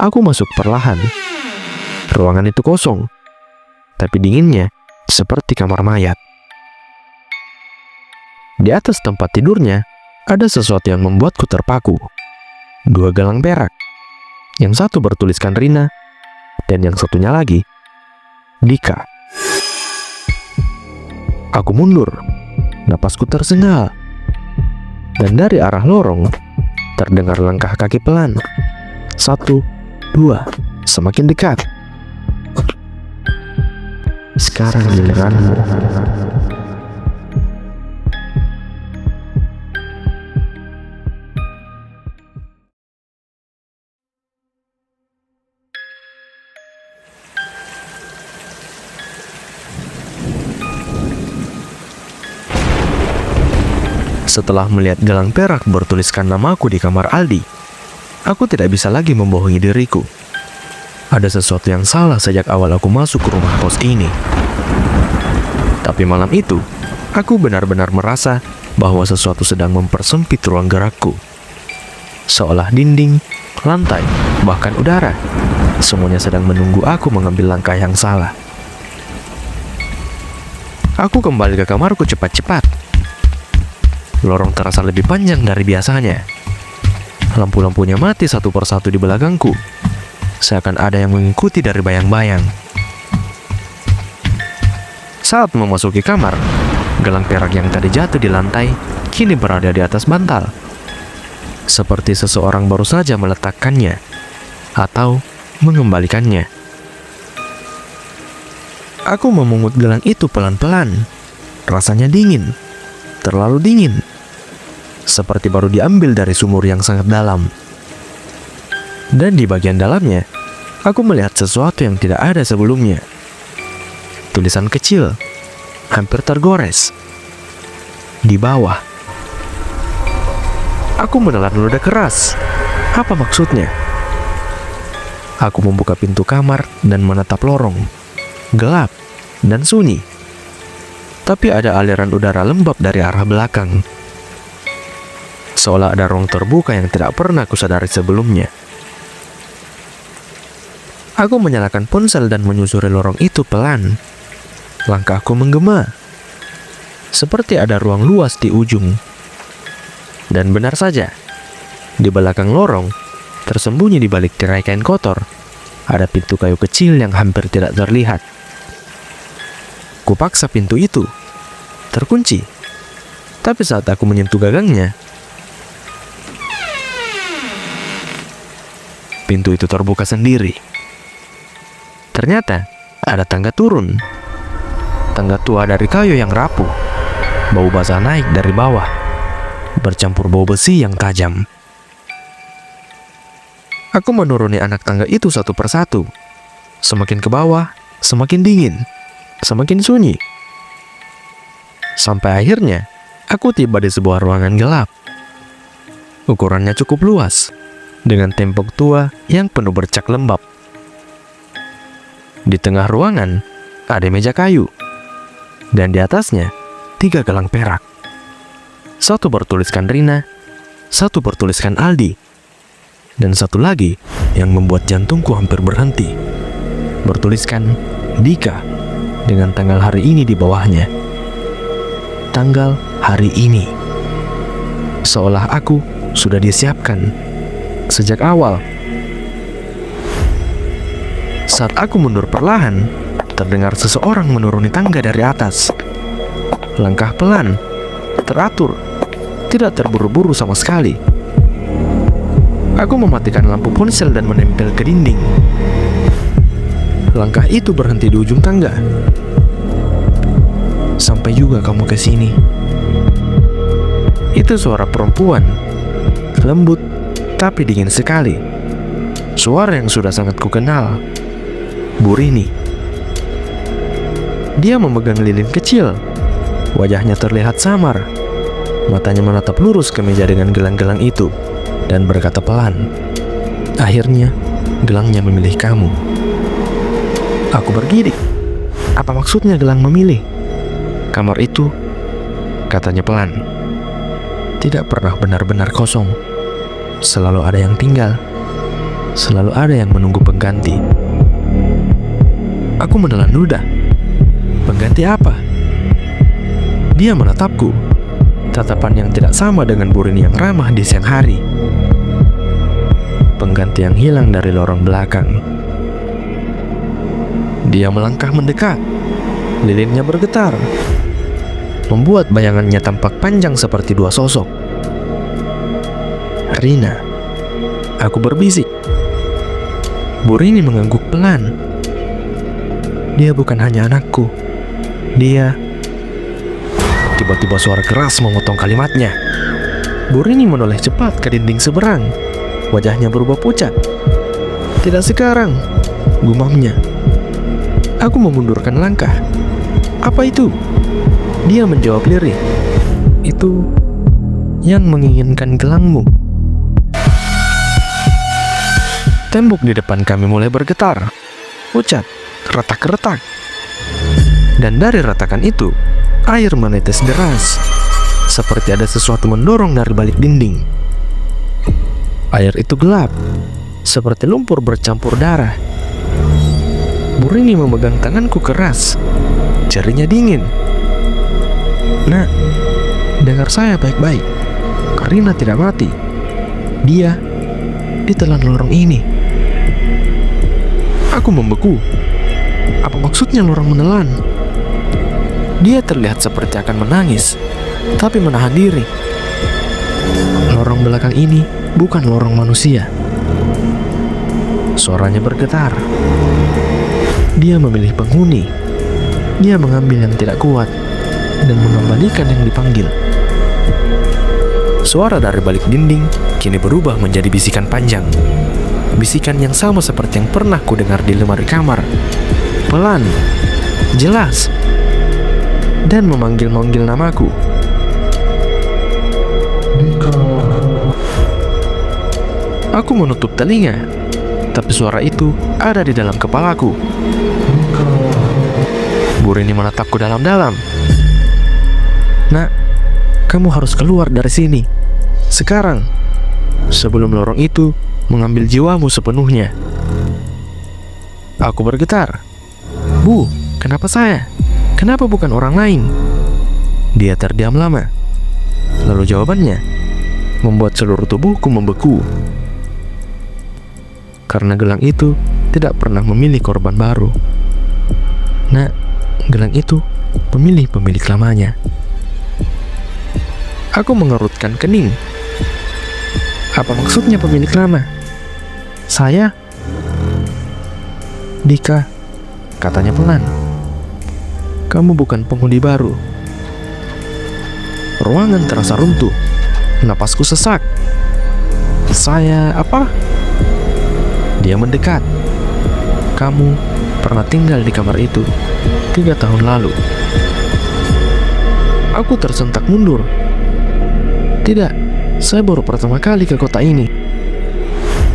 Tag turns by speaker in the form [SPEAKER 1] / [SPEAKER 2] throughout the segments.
[SPEAKER 1] Aku masuk perlahan. Ruangan itu kosong, tapi dinginnya seperti kamar mayat. Di atas tempat tidurnya, ada sesuatu yang membuatku terpaku. 2 gelang perak. Yang satu bertuliskan Rina, dan yang satunya lagi, Dika. Aku mundur, napasku tersengal. Dan dari arah lorong, terdengar langkah kaki pelan. 1, 2, semakin dekat. Sekarang giliranmu. Setelah melihat gelang perak bertuliskan namaku di kamar Aldi, aku tidak bisa lagi membohongi diriku. Ada sesuatu yang salah sejak awal aku masuk ke rumah kos ini. Tapi malam itu, aku benar-benar merasa bahwa sesuatu sedang mempersempit ruang gerakku. Seolah dinding, lantai, bahkan udara, semuanya sedang menunggu aku mengambil langkah yang salah. Aku kembali ke kamarku cepat-cepat. Lorong terasa lebih panjang dari biasanya. Lampu-lampunya mati satu persatu di belakangku, seakan ada yang mengikuti dari bayang-bayang. Saat memasuki kamar, gelang perak yang tadi jatuh di lantai kini berada di atas bantal, seperti seseorang baru saja meletakkannya atau mengembalikannya. Aku memungut gelang itu pelan-pelan. Rasanya dingin, terlalu dingin, seperti baru diambil dari sumur yang sangat dalam. Dan di bagian dalamnya, aku melihat sesuatu yang tidak ada sebelumnya. Tulisan kecil, hampir tergores, di bawah. Aku menelan ludah keras. Apa maksudnya? Aku membuka pintu kamar dan menatap lorong. Gelap dan sunyi. Tapi ada aliran udara lembab dari arah belakang. Seolah ada ruang terbuka yang tidak pernah kusadari sebelumnya. Aku menyalakan ponsel dan menyusuri lorong itu pelan. Langkahku menggema, seperti ada ruang luas di ujung. Dan benar saja, di belakang lorong, tersembunyi di balik tirai kain kotor, ada pintu kayu kecil yang hampir tidak terlihat. Kupaksa pintu itu, terkunci. Tapi saat aku menyentuh gagangnya, pintu itu terbuka sendiri. Ternyata ada tangga turun. Tangga tua dari kayu yang rapuh. Bau basah naik dari bawah, bercampur bau besi yang tajam. Aku menuruni anak tangga itu satu persatu. Semakin ke bawah, semakin dingin, semakin sunyi. Sampai akhirnya, aku tiba di sebuah ruangan gelap. Ukurannya cukup luas, dengan tembok tua yang penuh bercak lembab. Di tengah ruangan, ada meja kayu. Dan di atasnya, 3 gelang perak. Satu bertuliskan Rina, satu bertuliskan Aldi, dan satu lagi yang membuat jantungku hampir berhenti. Bertuliskan Dika, dengan tanggal hari ini di bawahnya. Tanggal hari ini. Seolah aku sudah disiapkan sejak awal. Saat aku mundur perlahan, terdengar seseorang menuruni tangga dari atas. Langkah pelan, teratur, tidak terburu-buru sama sekali. Aku mematikan lampu ponsel dan menempel ke dinding. Langkah itu berhenti di ujung tangga. Sampai juga kamu ke sini. Itu suara perempuan, lembut tapi dingin sekali. Suara yang sudah sangat kukenal, Bu Rini. Dia memegang lilin kecil. Wajahnya terlihat samar. Matanya menatap lurus ke meja dengan gelang-gelang itu dan berkata pelan, "Akhirnya, gelangnya memilih kamu." Aku bergidik. Apa maksudnya gelang memilih? Kamar itu, katanya pelan, tidak pernah benar-benar kosong. Selalu ada yang tinggal. selalu ada yang menunggu pengganti. Aku menelan ludah. Pengganti apa? Dia menatapku, tatapan yang tidak sama dengan Burini yang ramah di siang hari. Pengganti yang hilang dari lorong belakang. Dia melangkah mendekat. Lilinnya bergetar, membuat bayangannya tampak panjang seperti dua sosok. Rina, aku berbisik. Burini mengangguk pelan. Dia bukan hanya anakku. Dia... Tiba-tiba suara keras memotong kalimatnya. Burini menoleh cepat ke dinding seberang. Wajahnya berubah pucat. Tidak sekarang, gumamnya. Aku memundurkan langkah. Apa itu? Dia menjawab lirih. Itu yang menginginkan gelangmu. Tembok di depan kami mulai bergetar, pucat, retak-retak. Dan dari retakan itu, air menetes deras, seperti ada sesuatu mendorong dari balik dinding. Air itu gelap, seperti lumpur bercampur darah. Burini memegang tanganku keras, jarinya dingin. Nak, dengar saya baik-baik. Rina tidak mati. Dia ditelan lorong ini. Aku membeku. Apa maksudnya lorong menelan? Dia terlihat seperti akan menangis, tapi menahan diri. Lorong belakang ini bukan lorong manusia. Suaranya bergetar. Dia memilih penghuni. Dia mengambil yang tidak kuat dan mengembalikan yang dipanggil. Suara dari balik dinding kini berubah menjadi bisikan panjang. Bisikan yang sama seperti yang pernah ku dengar di lemari kamar. Pelan, jelas, dan memanggil-manggil namaku. Aku menutup telinga, tapi suara itu ada di dalam kepalaku. Burini menatapku dalam-dalam. Nak, kamu harus keluar dari sini sekarang, sebelum lorong itu mengambil jiwamu sepenuhnya. Aku bergetar. Bu, kenapa saya? Kenapa bukan orang lain? Dia terdiam lama. Lalu jawabannya membuat seluruh tubuhku membeku. Karena gelang itu tidak pernah memilih korban baru. Nak, gelang itu memilih pemilik lamanya. Aku mengerutkan kening. Apa maksudnya pemilik lama? Saya? Dika, katanya pelan. Kamu bukan penghuni baru. Ruangan terasa runtuh. Napasku sesak. Saya apa? Dia mendekat. Kamu pernah tinggal di kamar itu 3 tahun lalu. Aku tersentak mundur. Tidak, saya baru pertama kali ke kota ini.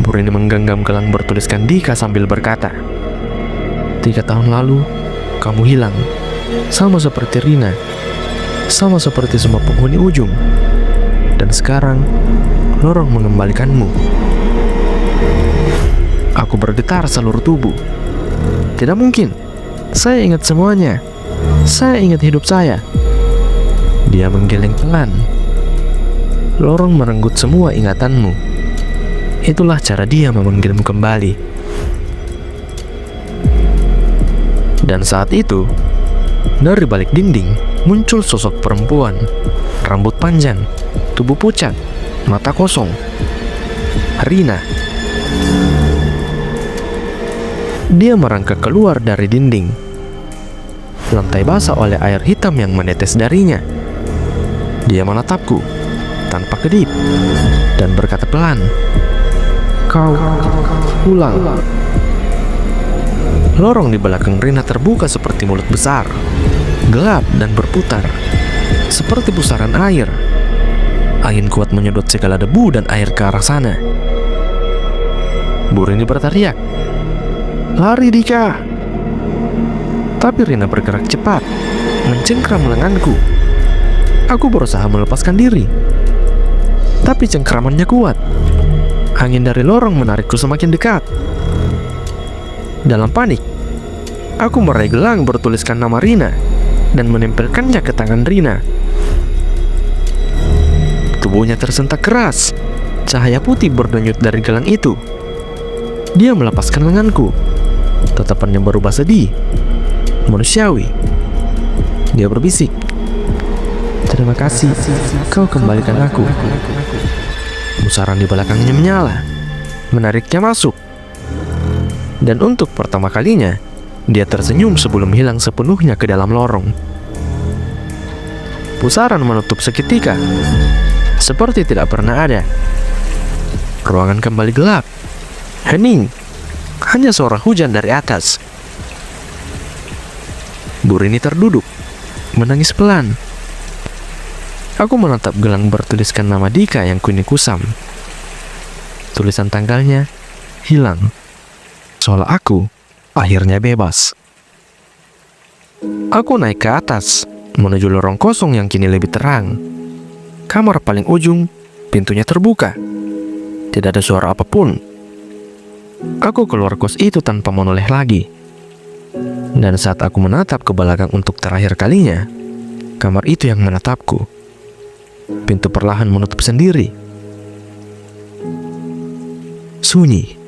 [SPEAKER 1] Burini menggenggam gelang bertuliskan Dika sambil berkata, 3 tahun lalu, kamu hilang. Sama seperti Rina. Sama seperti semua penghuni ujung. Dan sekarang, lorong mengembalikanmu. Aku bergetar seluruh tubuh. Tidak mungkin. Saya ingat semuanya. Saya ingat hidup saya. Dia menggeleng pelan. Lorong merenggut semua ingatanmu. Itulah cara dia memanggilmu kembali. Dan saat itu, dari balik dinding muncul sosok perempuan. Rambut panjang, tubuh pucat, mata kosong. Rina. Dia merangkak keluar dari dinding. Lantai basah oleh air hitam yang menetes darinya. Dia menatapku tanpa kedip dan berkata pelan, "Kau pulang." Lorong di belakang Rina terbuka seperti mulut besar, gelap dan berputar, seperti pusaran air. Angin kuat menyedot segala debu dan air ke arah sana. Burini berteriak, "Lari, Dika!" Tapi Rina bergerak cepat, mencengkram lenganku. Aku berusaha melepaskan diri, tapi cengkramannya kuat. Angin dari lorong menarikku semakin dekat. Dalam panik, aku meraih gelang bertuliskan nama Rina dan menempelkannya ke tangan Rina. Tubuhnya tersentak keras. Cahaya putih berdenyut dari gelang itu. Dia melepaskan lenganku. Tatapannya berubah sedih, manusiawi. Dia berbisik, "Terima kasih, kau kembalikan aku." Pusaran di belakangnya menyala, menariknya masuk. Dan untuk pertama kalinya, dia tersenyum sebelum hilang sepenuhnya ke dalam lorong. Pusaran menutup seketika, seperti tidak pernah ada. Ruangan kembali gelap, hening, hanya suara hujan dari atas. Bu Rini terduduk, menangis pelan. Aku menatap gelang bertuliskan nama Dika yang kini kusam. Tulisan tanggalnya hilang, seolah aku akhirnya bebas. Aku naik ke atas, menuju lorong kosong yang kini lebih terang. Kamar paling ujung, pintunya terbuka. Tidak ada suara apapun. Aku keluar kos itu tanpa menoleh lagi. Dan saat aku menatap ke belakang untuk terakhir kalinya, kamar itu yang menatapku. Pintu perlahan menutup sendiri. Sunyi.